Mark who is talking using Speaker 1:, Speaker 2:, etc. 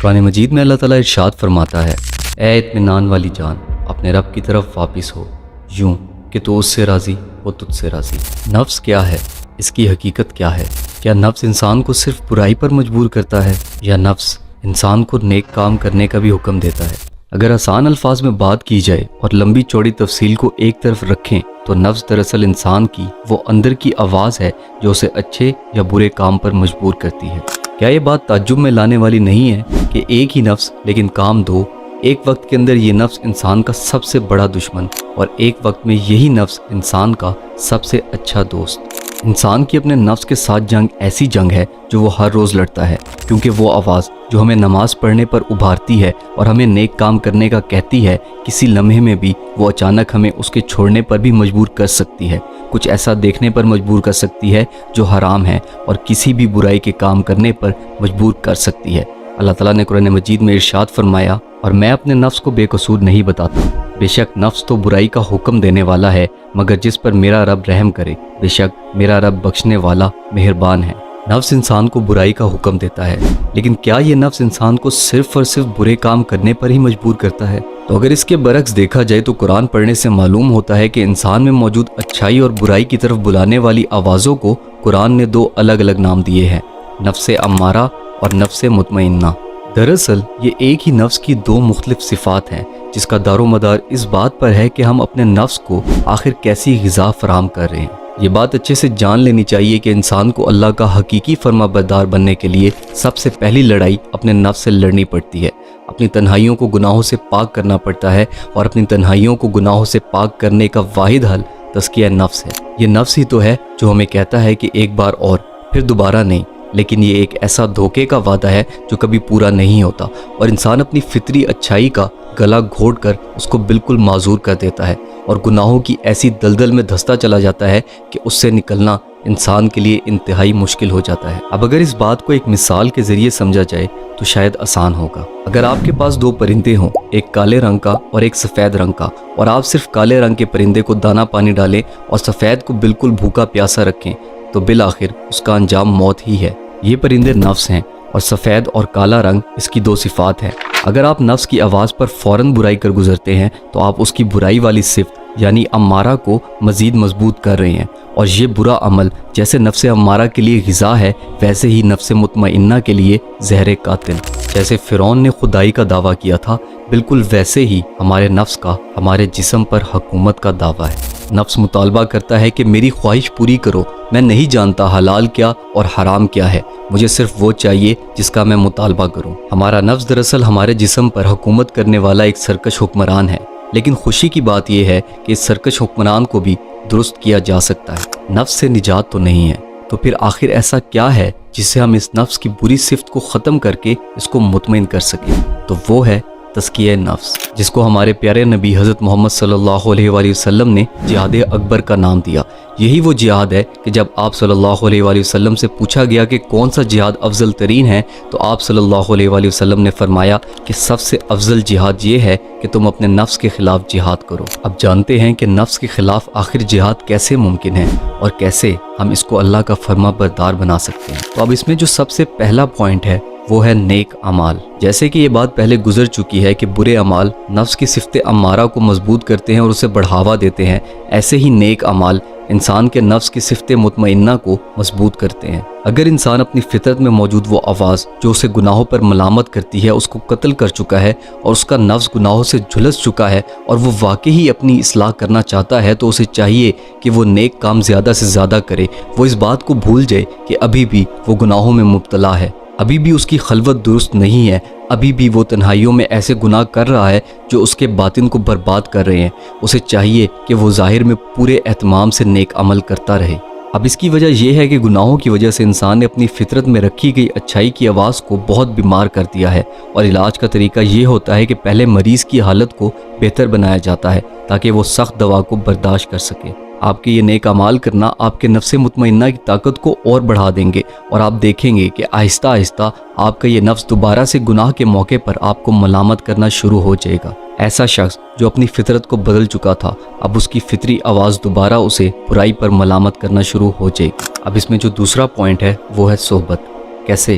Speaker 1: قرآن مجید میں اللہ تعالیٰ ارشاد فرماتا ہے، اے اطمینان والی جان اپنے رب کی طرف واپس ہو، یوں کہ تو اس سے راضی وہ تجھ سے راضی۔ نفس کیا ہے؟ اس کی حقیقت کیا ہے؟ کیا نفس انسان کو صرف برائی پر مجبور کرتا ہے یا نفس انسان کو نیک کام کرنے کا بھی حکم دیتا ہے؟ اگر آسان الفاظ میں بات کی جائے اور لمبی چوڑی تفصیل کو ایک طرف رکھیں تو نفس دراصل انسان کی وہ اندر کی آواز ہے جو اسے اچھے یا برے کام پر مجبور کرتی ہے۔ کیا یہ بات تعجب میں لانے والی نہیں ہے کہ ایک ہی نفس لیکن کام دو؟ ایک وقت کے اندر یہ نفس انسان کا سب سے بڑا دشمن اور ایک وقت میں یہی نفس انسان کا سب سے اچھا دوست۔ انسان کی اپنے نفس کے ساتھ جنگ ایسی جنگ ہے جو وہ ہر روز لڑتا ہے، کیونکہ وہ آواز جو ہمیں نماز پڑھنے پر ابھارتی ہے اور ہمیں نیک کام کرنے کا کہتی ہے، کسی لمحے میں بھی وہ اچانک ہمیں اس کے چھوڑنے پر بھی مجبور کر سکتی ہے، کچھ ایسا دیکھنے پر مجبور کر سکتی ہے جو حرام ہے اور کسی بھی برائی کے کام کرنے پر مجبور کر سکتی ہے۔ اللہ تعالیٰ نے قرآن مجید میں ارشاد فرمایا، اور میں اپنے نفس کو بے قصور نہیں بتاتا، بے شک نفس تو برائی کا حکم دینے والا ہے، مگر جس پر میرا رب رحم کرے، بے شک میرا رب بخشنے والا مہربان ہے۔ نفس انسان کو برائی کا حکم دیتا ہے، لیکن کیا یہ نفس انسان کو صرف اور صرف برے کام کرنے پر ہی مجبور کرتا ہے؟ تو اگر اس کے برعکس دیکھا جائے تو قرآن پڑھنے سے معلوم ہوتا ہے کہ انسان میں موجود اچھائی اور برائی کی طرف بلانے والی آوازوں کو قرآن نے دو الگ الگ نام دیے ہیں، نفس امارہ اور نفس مطمئنہ۔ دراصل یہ ایک ہی نفس کی دو مختلف صفات ہیں، جس کا دار و مدار اس بات پر ہے کہ ہم اپنے نفس کو آخر کیسی غذا فراہم کر رہے ہیں۔ یہ بات اچھے سے جان لینی چاہیے کہ انسان کو اللہ کا حقیقی فرما بردار بننے کے لیے سب سے پہلی لڑائی اپنے نفس سے لڑنی پڑتی ہے، اپنی تنہائیوں کو گناہوں سے پاک کرنا پڑتا ہے، اور اپنی تنہائیوں کو گناہوں سے پاک کرنے کا واحد حل تزکیہ نفس ہے۔ یہ نفس ہی تو ہے جو ہمیں کہتا ہے کہ ایک بار اور پھر دوبارہ نہیں، لیکن یہ ایک ایسا دھوکے کا وعدہ ہے جو کبھی پورا نہیں ہوتا، اور انسان اپنی فطری اچھائی کا گلا گھونٹ کر اس کو بالکل معذور کر دیتا ہے اور گناہوں کی ایسی دلدل میں دھستا چلا جاتا ہے کہ اس سے نکلنا انسان کے لیے انتہائی مشکل ہو جاتا ہے۔ اب اگر اس بات کو ایک مثال کے ذریعے سمجھا جائے تو شاید آسان ہوگا۔ اگر آپ کے پاس دو پرندے ہوں، ایک کالے رنگ کا اور ایک سفید رنگ کا، اور آپ صرف کالے رنگ کے پرندے کو دانہ پانی ڈالیں اور سفید کو بالکل بھوکا پیاسا رکھیں تو بالآخر اس کا انجام موت ہی ہے۔ یہ پرندے نفس ہیں اور سفید اور کالا رنگ اس کی دو صفات ہیں۔ اگر آپ نفس کی آواز پر فوراً برائی کر گزرتے ہیں تو آپ اس کی برائی والی صفت یعنی امارہ کو مزید مضبوط کر رہے ہیں، اور یہ برا عمل جیسے نفس امارہ کے لیے غذا ہے، ویسے ہی نفس مطمئنہ کے لیے زہر قاتل۔ جیسے فرعون نے خدائی کا دعویٰ کیا تھا، بالکل ویسے ہی ہمارے نفس کا ہمارے جسم پر حکومت کا دعویٰ ہے۔ نفس مطالبہ کرتا ہے کہ میری خواہش پوری کرو، میں نہیں جانتا حلال کیا اور حرام کیا ہے، مجھے صرف وہ چاہیے جس کا میں مطالبہ کروں۔ ہمارا نفس دراصل ہمارے جسم پر حکومت کرنے والا ایک سرکش حکمران ہے، لیکن خوشی کی بات یہ ہے کہ اس سرکش حکمران کو بھی درست کیا جا سکتا ہے۔ نفس سے نجات تو نہیں ہے، تو پھر آخر ایسا کیا ہے جس سے ہم اس نفس کی بری صفت کو ختم کر کے اس کو مطمئن کر سکیں؟ تو وہ ہے تزکیہ نفس، جس کو ہمارے پیارے نبی حضرت محمد صلی اللہ علیہ وآلہ وسلم نے جہاد اکبر کا نام دیا۔ یہی وہ جہاد ہے کہ جب آپ صلی اللہ علیہ وآلہ وسلم سے پوچھا گیا کہ کون سا جہاد افضل ترین ہے تو آپ صلی اللہ علیہ وآلہ وسلم نے فرمایا کہ سب سے افضل جہاد یہ ہے کہ تم اپنے نفس کے خلاف جہاد کرو۔ اب جانتے ہیں کہ نفس کے خلاف آخر جہاد کیسے ممکن ہے اور کیسے ہم اس کو اللہ کا فرما بردار بنا سکتے ہیں۔ تو اب اس میں جو سب سے پہلا پوائنٹ ہے وہ ہے نیک اعمال۔ جیسے کہ یہ بات پہلے گزر چکی ہے کہ برے اعمال نفس کی صفت امارہ کو مضبوط کرتے ہیں اور اسے بڑھاوا دیتے ہیں، ایسے ہی نیک اعمال انسان کے نفس کی صفت مطمئنہ کو مضبوط کرتے ہیں۔ اگر انسان اپنی فطرت میں موجود وہ آواز جو اسے گناہوں پر ملامت کرتی ہے اس کو قتل کر چکا ہے اور اس کا نفس گناہوں سے جھلس چکا ہے اور وہ واقعی اپنی اصلاح کرنا چاہتا ہے، تو اسے چاہیے کہ وہ نیک کام زیادہ سے زیادہ کرے، وہ اس بات کو بھول جائے کہ ابھی بھی وہ گناہوں میں مبتلا ہے، ابھی بھی اس کی خلوت درست نہیں ہے، ابھی بھی وہ تنہائیوں میں ایسے گناہ کر رہا ہے جو اس کے باطن کو برباد کر رہے ہیں۔ اسے چاہیے کہ وہ ظاہر میں پورے اہتمام سے نیک عمل کرتا رہے۔ اب اس کی وجہ یہ ہے کہ گناہوں کی وجہ سے انسان نے اپنی فطرت میں رکھی گئی اچھائی کی آواز کو بہت بیمار کر دیا ہے، اور علاج کا طریقہ یہ ہوتا ہے کہ پہلے مریض کی حالت کو بہتر بنایا جاتا ہے تاکہ وہ سخت دوا کو برداشت کر سکے۔ آپ کے یہ نیک اعمال کرنا آپ کے نفس مطمئنہ کی طاقت کو اور بڑھا دیں گے، اور آپ دیکھیں گے کہ آہستہ آہستہ آپ کا یہ نفس دوبارہ سے گناہ کے موقع پر آپ کو ملامت کرنا شروع ہو جائے گا۔ ایسا شخص جو اپنی فطرت کو بدل چکا تھا، اب اس کی فطری آواز دوبارہ اسے برائی پر ملامت کرنا شروع ہو جائے گی۔ اب اس میں جو دوسرا پوائنٹ ہے وہ ہے صحبت۔ کیسے؟